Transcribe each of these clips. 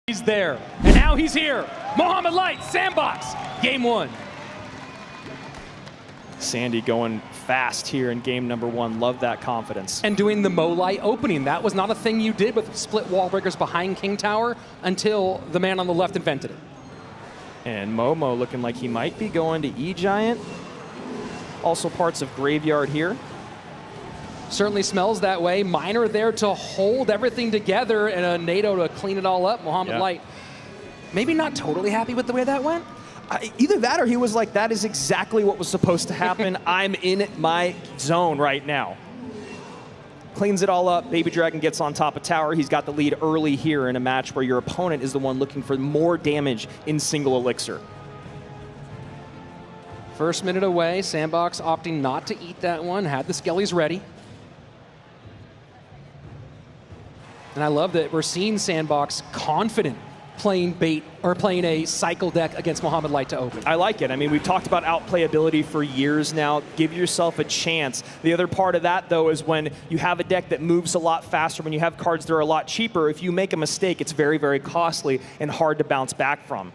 He's there, and now he's here. Mohammad Light, Sandbox, game one. Sandy going fast here in game number one. Love that confidence. And doing the Mo Light opening. That was not a thing you did with split wall breakers behind King Tower until the man on the left invented it. And Momo looking like he might be going to E-Giant. Also parts of Graveyard here. Certainly smells that way. Miner there to hold everything together, and a NATO to clean it all up. Mohammad Light, maybe not totally happy with the way that went. Either that or he was like, that is exactly what was supposed to happen. I'm in my zone right now. Cleans it all up. Baby Dragon gets on top of tower. He's got the lead early here in a match where your opponent is the one looking for more damage in single elixir. First minute away. Sandbox opting not to eat that one. Had the skellies ready. And I love that we're seeing Sandbox confident playing bait or playing a cycle deck against Mohammad Light to open. I like it. I mean, we've talked about outplayability for years now. Give yourself a chance. The other part of that, though, is when you have a deck that moves a lot faster, when you have cards that are a lot cheaper, if you make a mistake, it's very, very costly and hard to bounce back from.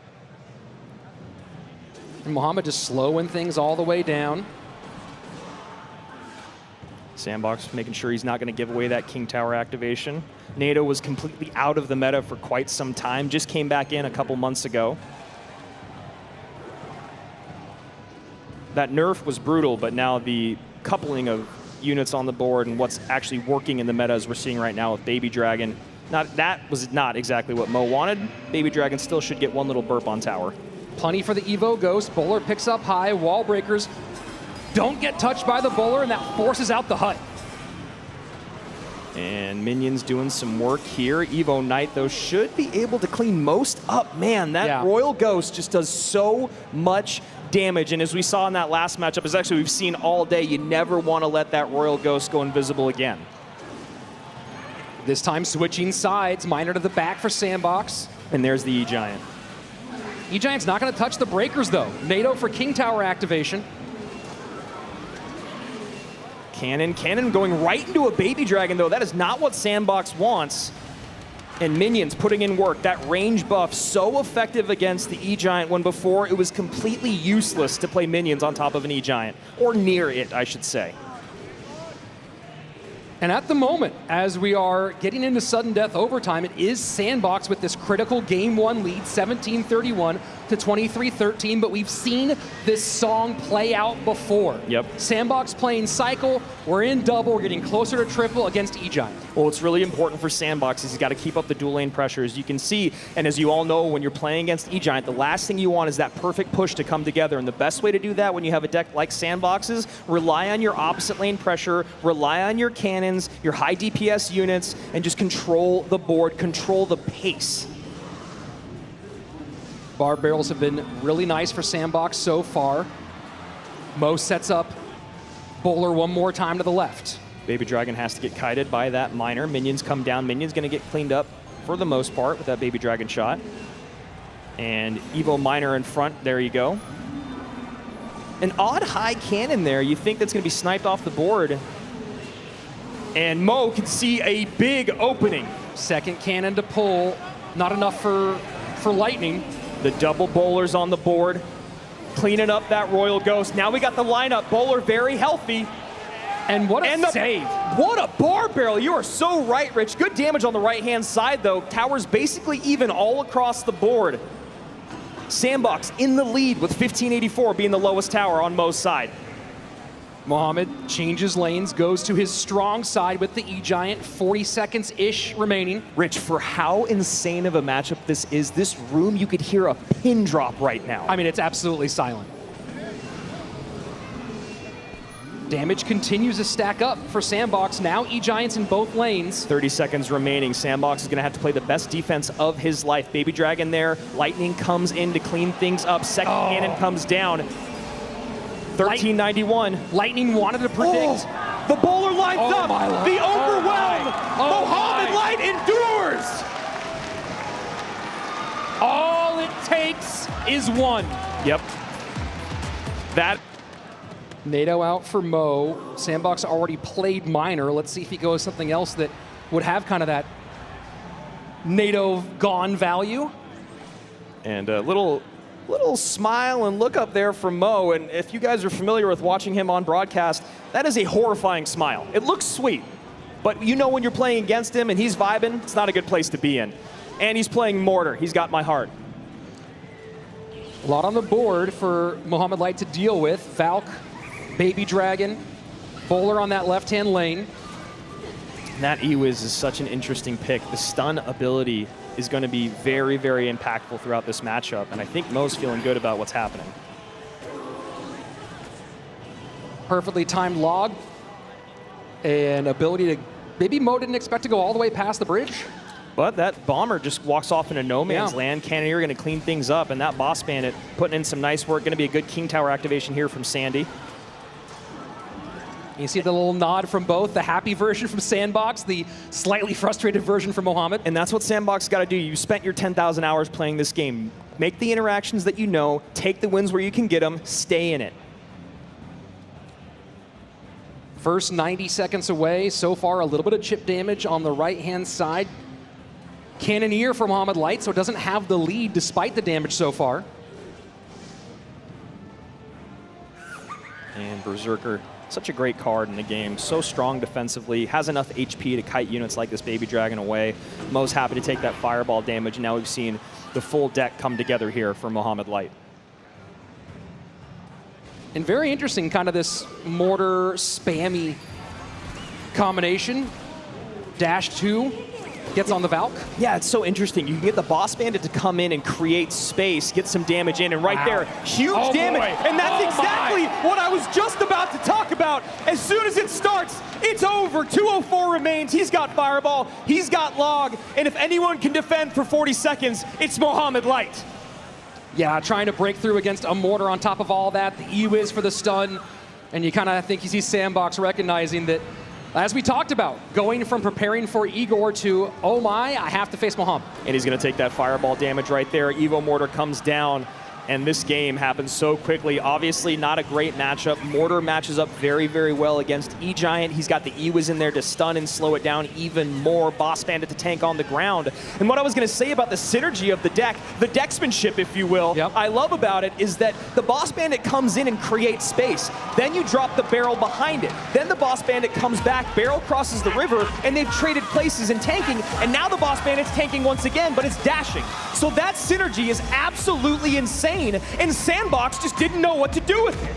And Mohammad just slowing things all the way down. Sandbox making sure he's not going to give away that King Tower activation. NATO was completely out of the meta for quite some time, just came back in a couple months ago. That nerf was brutal, but now the coupling of units on the board and what's actually working in the meta as we're seeing right now with Baby Dragon, that was not exactly what Mo wanted. Baby Dragon still should get one little burp on tower. Plenty for the Evo Ghost. Bowler picks up high. Wall breakers don't get touched by the bowler, and that forces out the hut. And Minions doing some work here. Evo Knight, though, should be able to clean most up. Man, that Royal Ghost just does so much damage. And as we saw in that last matchup, as actually we've seen all day, you never want to let that Royal Ghost go invisible again. This time switching sides. Miner to the back for Sandbox. And there's the E-Giant. E-Giant's not going to touch the breakers, though. NATO for King Tower activation. Cannon going right into a Baby Dragon, though. That is not what Sandbox wants. And Minions putting in work. That range buff so effective against the E-Giant when before it was completely useless to play Minions on top of an E-Giant. Or near it, I should say. And at the moment, as we are getting into sudden death overtime, it is Sandbox with this critical game one lead, 17-31 to 23-13, but we've seen this song play out before. Yep. Sandbox playing cycle, we're in double, we're getting closer to triple against E-Giant. Well, it's really important for Sandbox is he's got to keep up the dual lane pressure. As you can see, and as you all know, when you're playing against E-Giant, the last thing you want is that perfect push to come together. And the best way to do that when you have a deck like Sandbox's, rely on your opposite lane pressure, rely on your cannons, your high DPS units, and just control the board, control the pace. Bar barrels have been really nice for Sandbox so far. Mo sets up Bowler one more time to the left. Baby Dragon has to get kited by that Miner. Minions come down. Minions going to get cleaned up for the most part with that Baby Dragon shot. And Evo Miner in front. There you go. An odd high cannon there. You think that's going to be sniped off the board. And Mo can see a big opening. Second cannon to pull. Not enough for Lightning. The double bowlers on the board. Cleaning up that Royal Ghost. Now we got the lineup. Bowler very healthy. And what a save. What a bar barrel. You are so right, Rich. Good damage on the right-hand side, though. Tower's basically even all across the board. Sandbox in the lead with 1584 being the lowest tower on Mo's side. Mohammad changes lanes, goes to his strong side with the E-Giant, 40 seconds-ish remaining. Rich, for how insane of a matchup this is, this room, you could hear a pin drop right now. I mean, it's absolutely silent. Damage continues to stack up for Sandbox. Now E-Giants in both lanes. 30 seconds remaining. Sandbox is going to have to play the best defense of his life. Baby Dragon there. Lightning comes in to clean things up. Second cannon comes down. 1391. Lightning wanted to predict. Oh, the bowler lines up. The overwhelm. Mohammad Light endures. All it takes is one. Yep. That. NATO out for Mo. Sandbox already played Miner. Let's see if he goes something else that would have kind of that NATO gone value. And a little smile and look up there from Mo. And if you guys are familiar with watching him on broadcast, that is a horrifying smile. It looks sweet, but you know when you're playing against him and he's vibing, it's not a good place to be in. And he's playing Mortar. He's got my heart. A lot on the board for Mohammad Light to deal with. Valk, Baby Dragon, Bowler on that left-hand lane. That E-Wiz is such an interesting pick. The stun ability is going to be very, very impactful throughout this matchup, and I think Mo's feeling good about what's happening. Perfectly timed log. An ability to... Maybe Mo didn't expect to go all the way past the bridge. But that Bomber just walks off into no man's land. Cannoneer going to clean things up, and that Boss Bandit putting in some nice work. Going to be a good King Tower activation here from Sandy. You see the little nod from both, the happy version from Sandbox, the slightly frustrated version from Mohammad. And that's what Sandbox got to do. You spent your 10,000 hours playing this game. Make the interactions that you know, take the wins where you can get them, stay in it. First 90 seconds away. So far, a little bit of chip damage on the right-hand side. Cannoneer for Mohammad Light, so it doesn't have the lead despite the damage so far. And Berserker, such a great card in the game. So strong defensively, has enough HP to kite units like this Baby Dragon away. Mo's happy to take that fireball damage, and now we've seen the full deck come together here for Mohammad Light. And very interesting, kind of this Mortar spammy combination. Dash 2 gets on the Valk. Yeah, it's so interesting. You can get the Boss Bandit to come in and create space, get some damage in, and right there, huge damage. Boy. And that's exactly what I was just about to talk about. As soon as it starts, it's over. 204 remains. He's got Fireball, he's got Log, and if anyone can defend for 40 seconds, it's Mohammad Light. Yeah, trying to break through against a Mortar on top of all that. The E-Wiz for the stun. And you kind of think you see Sandbox recognizing that, as we talked about, going from preparing for Igor to, oh my, I have to face Mohammad. And he's going to take that fireball damage right there. Evo Mortar comes down, and this game happens so quickly. Obviously not a great matchup. Mortar matches up very, very well against E-Giant. He's got the E-Wiz in there to stun and slow it down even more. Boss Bandit to tank on the ground. And what I was going to say about the synergy of the deck, the decksmanship, if you will, I love about it is that the Boss Bandit comes in and creates space. Then you drop the barrel behind it. Then the Boss Bandit comes back, barrel crosses the river, and they've traded places in tanking, and now the Boss Bandit's tanking once again, but it's dashing. So that synergy is absolutely insane, and Sandbox just didn't know what to do with it.